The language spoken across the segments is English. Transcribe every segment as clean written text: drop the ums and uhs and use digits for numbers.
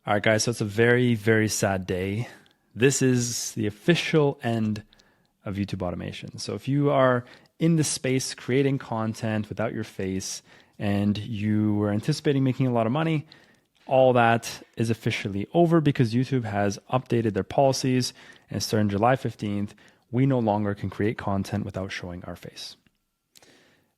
All right, guys, so it's a very, very sad day. This is the official end of YouTube automation. So if you are in the space creating content without your face and you were anticipating making a lot of money, all that is officially over because YouTube has updated their policies, and starting July 15th, we no longer can create content without showing our face.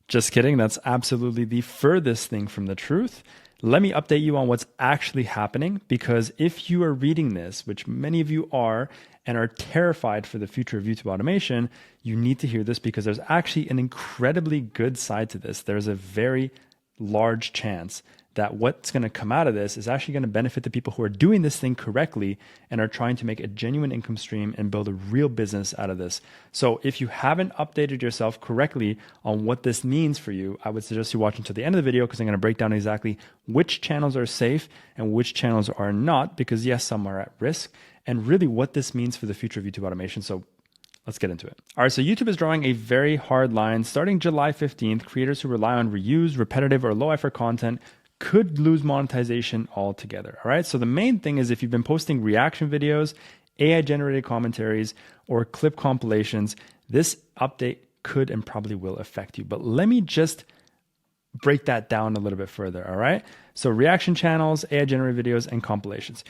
Just kidding. That's absolutely the furthest thing from the truth. Let me update you on what's actually happening, because if you are reading this, which many of you are, and are terrified for the future of YouTube automation, you need to hear this because there's actually an incredibly good side to this. There's a very large chance that what's going to come out of this is actually going to benefit the people who are doing this thing correctly and are trying to make a genuine income stream and build a real business out of this. So if you haven't updated yourself correctly on what this means for you, I would suggest you watch until the end of the video, because I'm going to break down exactly which channels are safe and which channels are not, because yes, some are at risk, and really what this means for the future of YouTube automation. So let's get into it. All right, so YouTube is drawing a very hard line. Starting July 15th, creators who rely on reused, repetitive, or low effort content could lose monetization altogether. All right, so the main thing is if you've been posting reaction videos, AI generated commentaries, or clip compilations, this update could and probably will affect you. But let me just break that down a little bit further. All right, so reaction channels, AI generated videos, and compilations.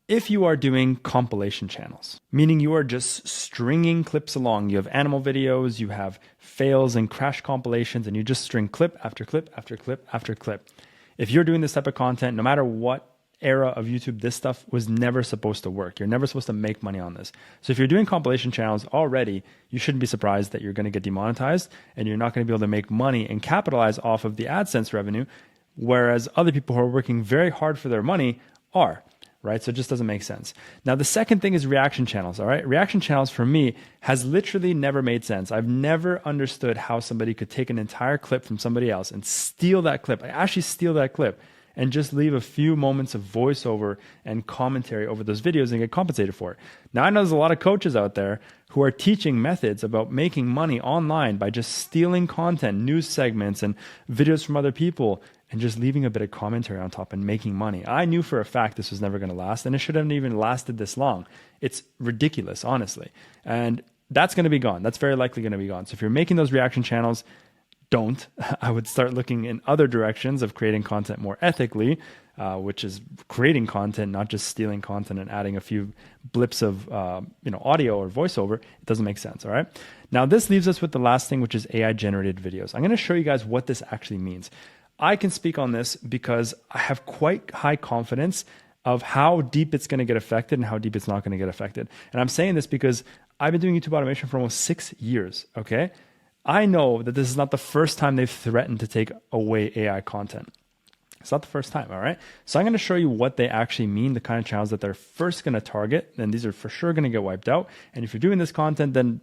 If you are doing compilation channels, meaning you are just stringing clips along, you have animal videos, you have fails and crash compilations, and you just string clip after clip after clip after clip. If you're doing this type of content, no matter what era of YouTube, this stuff was never supposed to work. You're never supposed to make money on this. So if you're doing compilation channels already, you shouldn't be surprised that you're going to get demonetized and you're not going to be able to make money and capitalize off of the AdSense revenue, whereas other people who are working very hard for their money are. Right? So it just doesn't make sense. Now, the second thing is reaction channels. All right. Reaction channels for me has literally never made sense. I've never understood how somebody could take an entire clip from somebody else and steal that clip. I actually steal that clip and just leave a few moments of voiceover and commentary over those videos and get compensated for it. Now, I know there's a lot of coaches out there who are teaching methods about making money online by just stealing content, news segments, and videos from other people, and just leaving a bit of commentary on top and making money. I knew for a fact this was never going to last, and it shouldn't have even lasted this long. It's ridiculous, honestly. And that's going to be gone. That's very likely going to be gone. So if you're making those reaction channels, don't. I would start looking in other directions of creating content more ethically, which is creating content, not just stealing content and adding a few blips of audio or voiceover. It doesn't make sense, all right? Now, this leaves us with the last thing, which is AI-generated videos. I'm going to show you guys what this actually means. I can speak on this because I have quite high confidence of how deep it's going to get affected and how deep it's not going to get affected. And I'm saying this because I've been doing YouTube automation for almost 6 years, okay? I know that this is not the first time they've threatened to take away AI content. It's not the first time, all right? So I'm going to show you what they actually mean, the kind of channels that they're first going to target, and these are for sure going to get wiped out. And if you're doing this content, then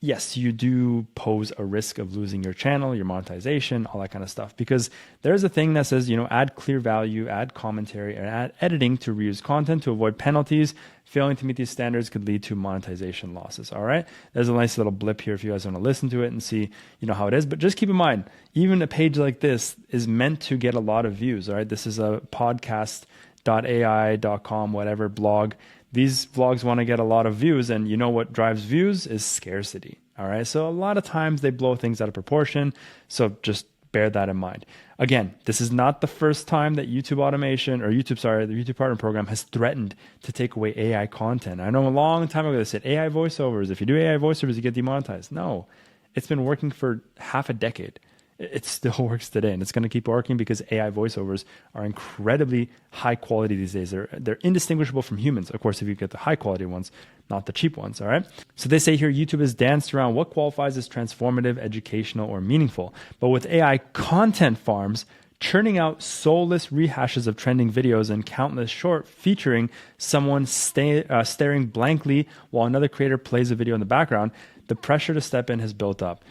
yes, you do pose a risk of losing your channel, your monetization, all that kind of stuff. Because there's a thing that says, add clear value, add commentary, and add editing to reuse content to avoid penalties. Failing to meet these standards could lead to monetization losses. All right. There's a nice little blip here if you guys want to listen to it and see, how it is. But just keep in mind, even a page like this is meant to get a lot of views. All right. This is a podcast.ai.com, whatever blog. These vlogs want to get a lot of views, and what drives views is scarcity. All right. So a lot of times they blow things out of proportion. So just bear that in mind. Again, this is not the first time that the YouTube Partner Program has threatened to take away AI content. I know a long time ago they said AI voiceovers. If you do AI voiceovers, you get demonetized. No, it's been working for half a decade. It still works today, and it's going to keep working because AI voiceovers are incredibly high quality these days. They're indistinguishable from humans, of course, if you get the high quality ones, not the cheap ones, all right? So they say here, YouTube has danced around what qualifies as transformative, educational, or meaningful. But with AI content farms churning out soulless rehashes of trending videos and countless short featuring someone staring blankly while another creator plays a video in the background, the pressure to step in has built up.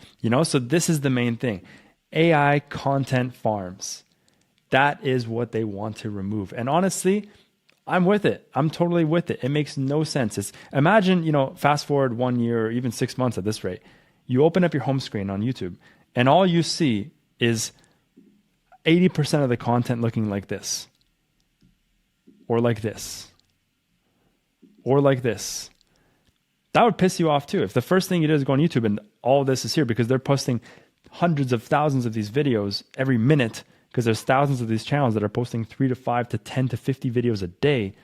So this is the main thing. AI content farms. That is what they want to remove. And honestly, I'm with it. I'm totally with it. It makes no sense. Imagine, fast forward 1 year or even 6 months at this rate. You open up your home screen on YouTube and all you see is 80% of the content looking like this. or like this, or like this. That would piss you off too. If the first thing you do is go on YouTube and all of this is here because they're posting hundreds of thousands of these videos every minute, because there's thousands of these channels that are posting 3 to 5 to 10 to 50 videos a day.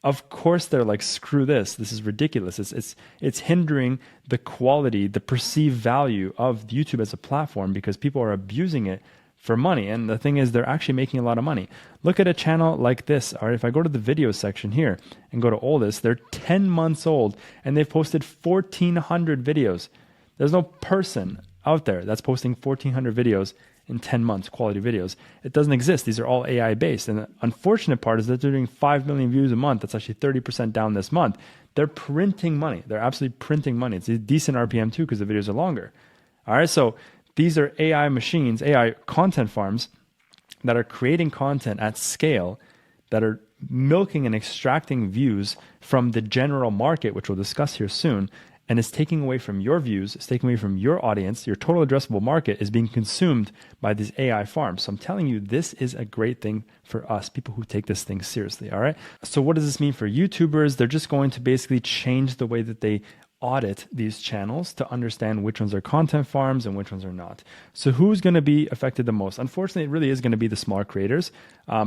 Of course they're like, screw this. This is ridiculous. It's hindering the quality, the perceived value of YouTube as a platform, because people are abusing it for money. And the thing is, they're actually making a lot of money. Look at a channel like this. All right, if I go to the video section here and go to oldest, they're 10 months old and they've posted 1,400 videos. There's no person out there that's posting 1,400 videos in 10 months, quality videos. It doesn't exist. These are all AI based. And the unfortunate part is that they're doing 5 million views a month. That's actually 30% down this month. They're printing money. They're absolutely printing money. It's a decent RPM too, because the videos are longer. All right, so these are AI machines, AI content farms that are creating content at scale, that are milking and extracting views from the general market, which we'll discuss here soon, and it's taking away from your views, it's taking away from your audience. Your total addressable market is being consumed by these AI farms. So I'm telling you, this is a great thing for us, people who take this thing seriously, all right? So what does this mean for YouTubers? They're just going to basically change the way that they audit these channels to understand which ones are content farms and which ones are not. So who's going to be affected the most? Unfortunately, it really is going to be the smaller creators,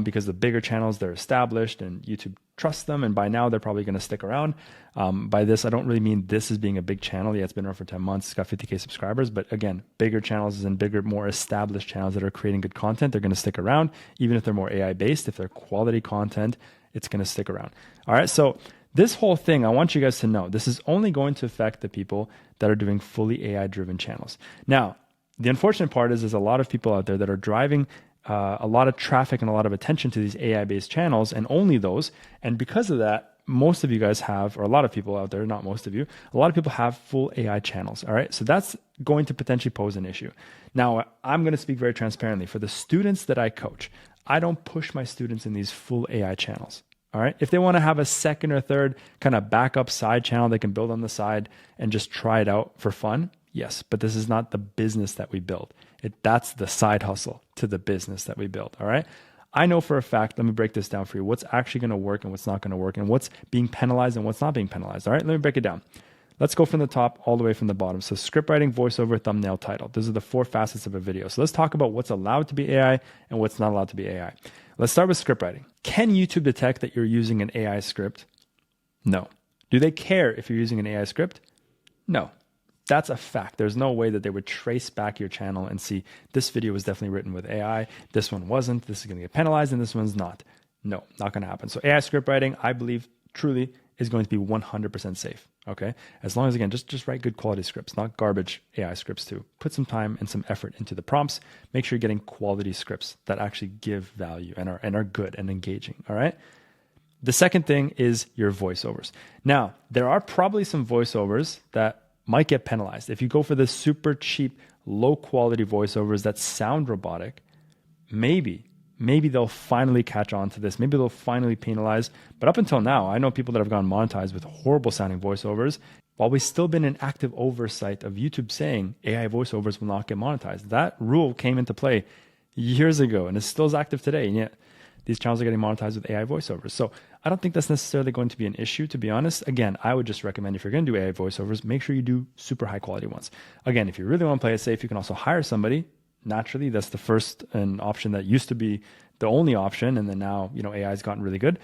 because the bigger channels, they're established and YouTube trusts them, and by now they're probably going to stick around. By this, I don't really mean this as being a big channel. Yeah, it's been around for 10 months, it's got 50K subscribers, but again, bigger channels and bigger, more established channels that are creating good content, they're going to stick around. Even if they're more AI based, if they're quality content, it's going to stick around. All right, so this whole thing, I want you guys to know, this is only going to affect the people that are doing fully AI-driven channels. Now, the unfortunate part is there's a lot of people out there that are driving a lot of traffic and a lot of attention to these AI-based channels, and only those. And because of that, most of you guys have, or a lot of people out there, not most of you, a lot of people have full AI channels. All right, so that's going to potentially pose an issue. Now, I'm going to speak very transparently. For the students that I coach, I don't push my students in these full AI channels. All right. If they want to have a second or third kind of backup side channel they can build on the side and just try it out for fun, yes. But this is not the business that we build. That's the side hustle to the business that we build. All right. I know for a fact, let me break this down for you, what's actually going to work and what's not going to work, and what's being penalized and what's not being penalized. All right. Let me break it down. Let's go from the top all the way from the bottom. So script writing, voiceover, thumbnail, title. Those are the 4 facets of a video. So let's talk about what's allowed to be AI and what's not allowed to be AI. Let's start with script writing. Can YouTube detect that you're using an AI script? No. Do they care if you're using an AI script? No. That's a fact. There's no way that they would trace back your channel and see this video was definitely written with AI, this one wasn't, this is going to get penalized, and this one's not. No, not going to happen. So AI script writing, I believe, truly is going to be 100% safe. Okay, as long as, again, just write good quality scripts, not garbage AI scripts too. Put some time and some effort into the prompts. Make sure you're getting quality scripts that actually give value and are good and engaging. All right. The second thing is your voiceovers. Now, there are probably some voiceovers that might get penalized. If you go for the super cheap, low quality voiceovers that sound robotic, maybe they'll finally catch on to this. Maybe they'll finally penalize. But up until now, I know people that have gone monetized with horrible sounding voiceovers, while we've still been in active oversight of YouTube saying AI voiceovers will not get monetized. That rule came into play years ago and it still is active today. And yet these channels are getting monetized with AI voiceovers. So I don't think that's necessarily going to be an issue, to be honest. Again, I would just recommend, if you're going to do AI voiceovers, make sure you do super high quality ones. Again, if you really want to play it safe, you can also hire somebody. Naturally, that's the first an option that used to be the only option, and then now, AI has gotten really good.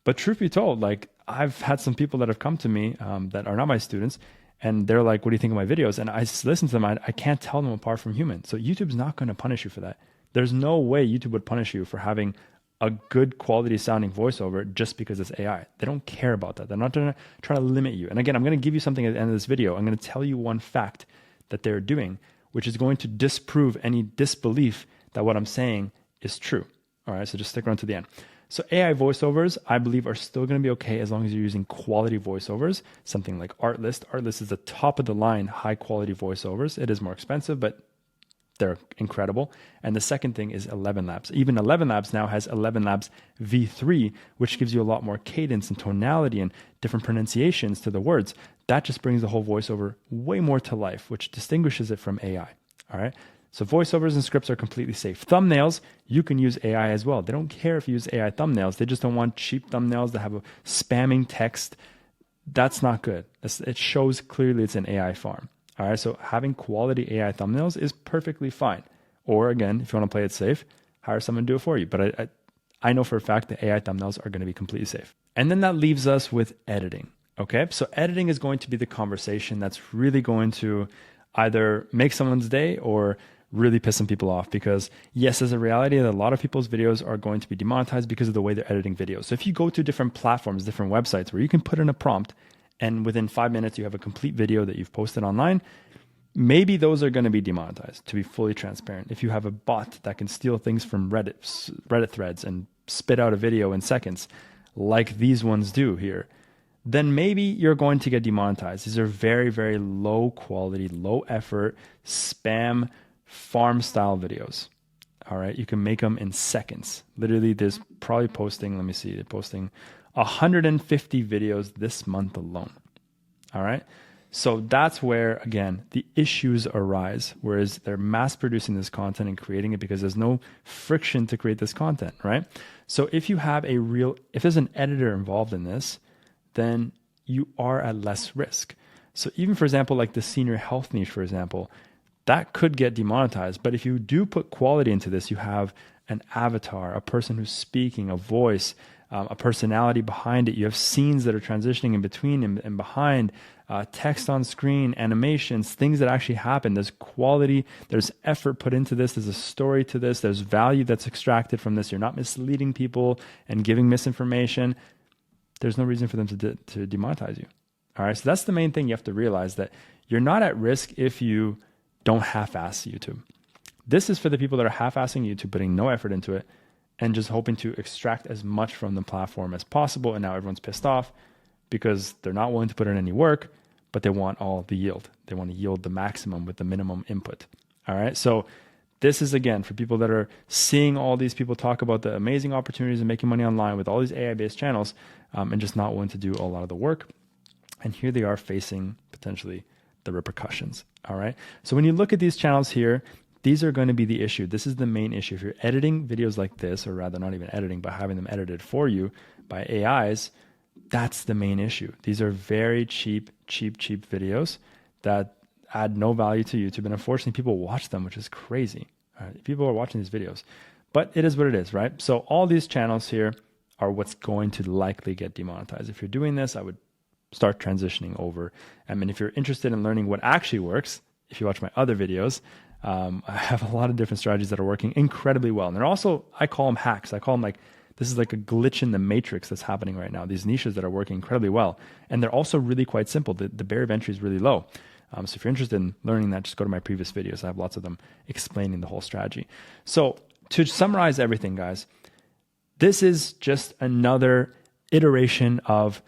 But truth be told, like, I've had some people that have come to me that are not my students, and they're like, "What do you think of my videos?" And I listen to them. I can't tell them apart from human. So YouTube's not going to punish you for that. There's no way YouTube would punish you for having a good quality sounding voiceover just because it's AI. They don't care about that. They're not trying to limit you. And again, I'm going to give you something at the end of this video. I'm going to tell you one fact that they're doing, which is going to disprove any disbelief that what I'm saying is true. All right, so just stick around to the end. So AI voiceovers, I believe, are still going to be okay as long as you're using quality voiceovers, something like Artlist. Artlist is the top of the line, high quality voiceovers. It is more expensive, but they're incredible. And the second thing is 11 Labs. Even 11 Labs now has 11 Labs V3, which gives you a lot more cadence and tonality and different pronunciations to the words. That just brings the whole voiceover way more to life, which distinguishes it from AI. All right. So voiceovers and scripts are completely safe. Thumbnails, you can use AI as well. They don't care if you use AI thumbnails. They just don't want cheap thumbnails that have a spamming text. That's not good. It shows clearly it's an AI farm. All right, so having quality AI thumbnails is perfectly fine. Or again, if you want to play it safe, hire someone to do it for you. But I know for a fact that AI thumbnails are going to be completely safe. And then that leaves us with editing. Okay, so editing is going to be the conversation that's really going to either make someone's day or really piss some people off, because yes, there's a reality that a lot of people's videos are going to be demonetized because of the way they're editing videos. So if you go to different platforms, different websites where you can put in a prompt and within 5 minutes you have a complete video that you've posted online, maybe those are going to be demonetized, to be fully transparent. If you have a bot that can steal things from Reddit threads and spit out a video in seconds, like these ones do here, then maybe you're going to get demonetized. These are very, very low quality, low effort, spam, farm style videos. All right. You can make them in seconds. Literally, there's probably posting, let me see, they're posting 150 videos this month alone. All right. So that's where, again, the issues arise, whereas they're mass producing this content and creating it because there's no friction to create this content, right? So if you have if there's an editor involved in this, then you are at less risk. So even, for example, like the senior health niche, for example, that could get demonetized. But if you do put quality into this, you have an avatar, a person who's speaking, a voice, a personality behind it. You have scenes that are transitioning in between and behind, text on screen, animations, things that actually happen. There's quality, there's effort put into this, there's a story to this, there's value that's extracted from this. You're not misleading people and giving misinformation. There's no reason for them to demonetize you. All right, so that's the main thing you have to realize, that you're not at risk if you don't half-ass YouTube. This is for the people that are half-assing YouTube, putting no effort into it, and just hoping to extract as much from the platform as possible. And now everyone's pissed off because they're not willing to put in any work, but they want all the yield. They want to yield the maximum with the minimum input. All right. So this is, again, for people that are seeing all these people talk about the amazing opportunities of making money online with all these AI-based channels, and just not willing to do a lot of the work. And here they are facing potentially the repercussions. All right. So when you look at these channels here, these are going to be the issue. This is the main issue. If you're editing videos like this, or rather not even editing, but having them edited for you by AIs, that's the main issue. These are very cheap videos that add no value to YouTube. And unfortunately, people watch them, which is crazy. All right? People are watching these videos, but it is what it is, right? So all these channels here are what's going to likely get demonetized. If you're doing this, I would start transitioning over. I mean, if you're interested in learning what actually works, if you watch my other videos, I have a lot of different strategies that are working incredibly well. And they're also, I call them hacks. I call them like, this is like a glitch in the matrix that's happening right now. These niches that are working incredibly well. And they're also really quite simple. The barrier of entry is really low. So if you're interested in learning that, just go to my previous videos. I have lots of them explaining the whole strategy. So to summarize everything, guys, this is just another iteration of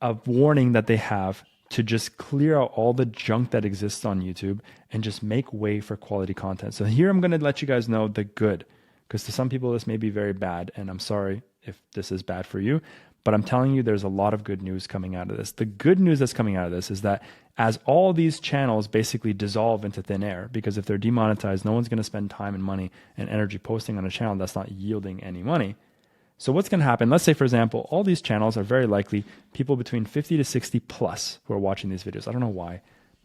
a warning that they have to just clear out all the junk that exists on YouTube and just make way for quality content. So here I'm going to let you guys know the good, because to some people this may be very bad, and I'm sorry if this is bad for you, but I'm telling you there's a lot of good news coming out of this. The good news that's coming out of this is that as all these channels basically dissolve into thin air, because if they're demonetized, no one's going to spend time and money and energy posting on a channel that's not yielding any money. So what's going to happen, let's say, for example, all these channels are very likely people between 50 to 60 plus who are watching these videos. I don't know why,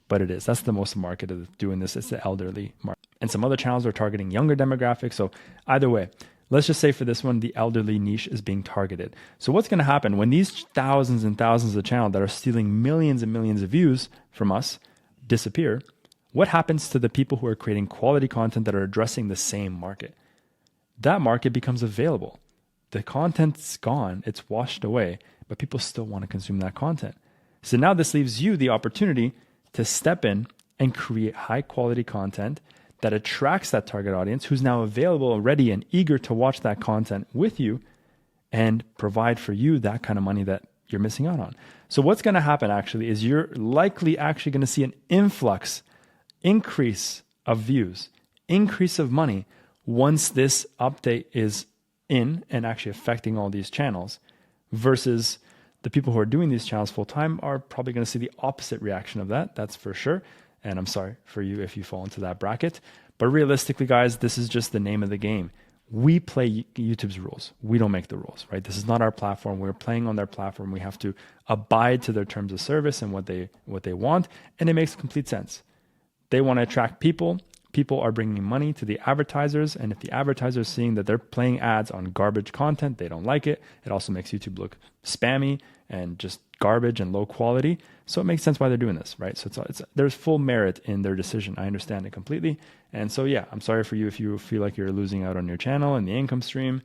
but it is. That's the most market of doing this. It's the elderly market. And some other channels are targeting younger demographics. So either way, let's just say for this one, the elderly niche is being targeted. So what's going to happen when these thousands and thousands of channels that are stealing millions and millions of views from us disappear? What happens to the people who are creating quality content that are addressing the same market? That market becomes available. The content's gone, it's washed away, but people still want to consume that content. So now this leaves you the opportunity to step in and create high quality content that attracts that target audience who's now available, ready, and eager to watch that content with you and provide for you that kind of money that you're missing out on. So what's going to happen actually is you're likely actually going to see an increase of views, increase of money once this update is in and actually affecting all these channels, versus the people who are doing these channels full time are probably going to see the opposite reaction of that. That's for sure. And I'm sorry for you if you fall into that bracket. But realistically, guys, this is just the name of the game. We play YouTube's rules. We don't make the rules, right? This is not our platform. We're playing on their platform. We have to abide to their terms of service and what they want. And it makes complete sense. They want to attract people. People are bringing money to the advertisers. And if the advertisers are seeing that they're playing ads on garbage content, they don't like it. It also makes YouTube look spammy and just garbage and low quality. So it makes sense why they're doing this, right? So there's full merit in their decision. I understand it completely. And so, yeah, I'm sorry for you if you feel like you're losing out on your channel and the income stream.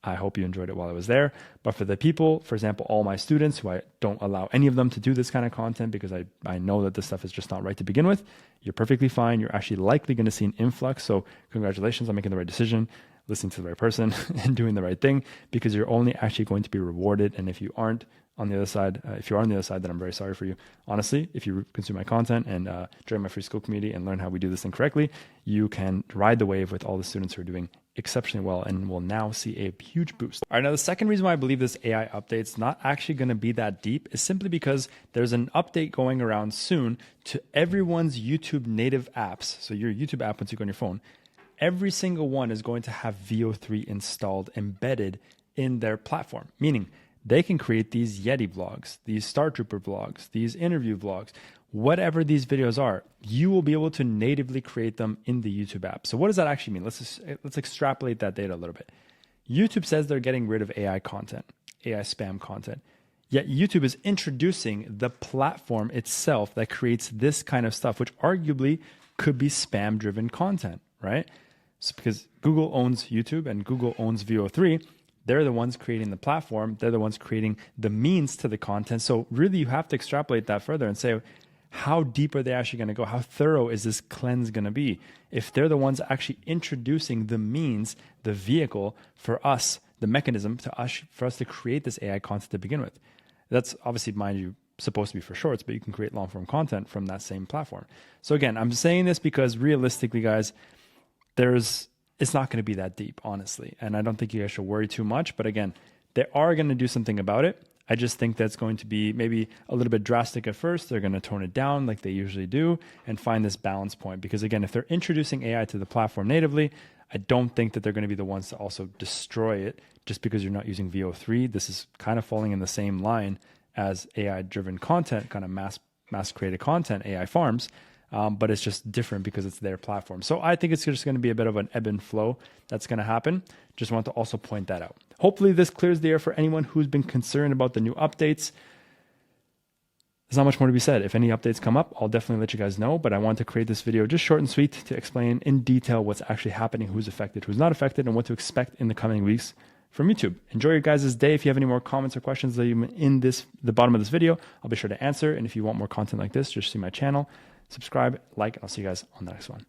I hope you enjoyed it while I was there. But for the people, for example, all my students who I don't allow any of them to do this kind of content because I know that this stuff is just not right to begin with, you're perfectly fine. You're actually likely going to see an influx. So congratulations on making the right decision, listening to the right person and doing the right thing, because you're only actually going to be rewarded. And if you aren't on the other side, if you're on the other side, then I'm very sorry for you. Honestly, if you consume my content and join my free school community and learn how we do this thing correctly, you can ride the wave with all the students who are doing exceptionally well and will now see a huge boost. All right, now the second reason why I believe this AI update's not actually going to be that deep is simply because there's an update going around soon to everyone's YouTube native apps. So your YouTube app, once you go on your phone, every single one is going to have VO3 installed, embedded in their platform, meaning they can create these Yeti vlogs, these Star Trooper vlogs, these interview vlogs, whatever these videos are, you will be able to natively create them in the YouTube app. So what does that actually mean? Let's extrapolate that data a little bit. YouTube says they're getting rid of AI content, AI spam content. Yet YouTube is introducing the platform itself that creates this kind of stuff, which arguably could be spam-driven content, right? So because Google owns YouTube and Google owns VO3, they're the ones creating the platform. They're the ones creating the means to the content. So really you have to extrapolate that further and say, how deep are they actually going to go? How thorough is this cleanse going to be? If they're the ones actually introducing the means, the vehicle for us, the mechanism for us to create this AI content to begin with. That's obviously, mind you, supposed to be for shorts, but you can create long form content from that same platform. So again, I'm saying this because realistically, guys, it's not going to be that deep, honestly. And I don't think you guys should worry too much. But again, they are going to do something about it. I just think that's going to be maybe a little bit drastic at first. They're going to tone it down like they usually do and find this balance point. Because again, if they're introducing AI to the platform natively, I don't think that they're going to be the ones to also destroy it just because you're not using VO3. This is kind of falling in the same line as AI-driven content, kind of mass-created content, AI farms. But it's just different because it's their platform. So I think it's just going to be a bit of an ebb and flow that's going to happen. Just want to also point that out. Hopefully this clears the air for anyone who's been concerned about the new updates. There's not much more to be said. If any updates come up, I'll definitely let you guys know. But I want to create this video just short and sweet to explain in detail what's actually happening, who's affected, who's not affected, and what to expect in the coming weeks from YouTube. Enjoy your guys' day. If you have any more comments or questions in the bottom of this video, I'll be sure to answer. And if you want more content like this, just see my channel. Subscribe, like, and I'll see you guys on the next one.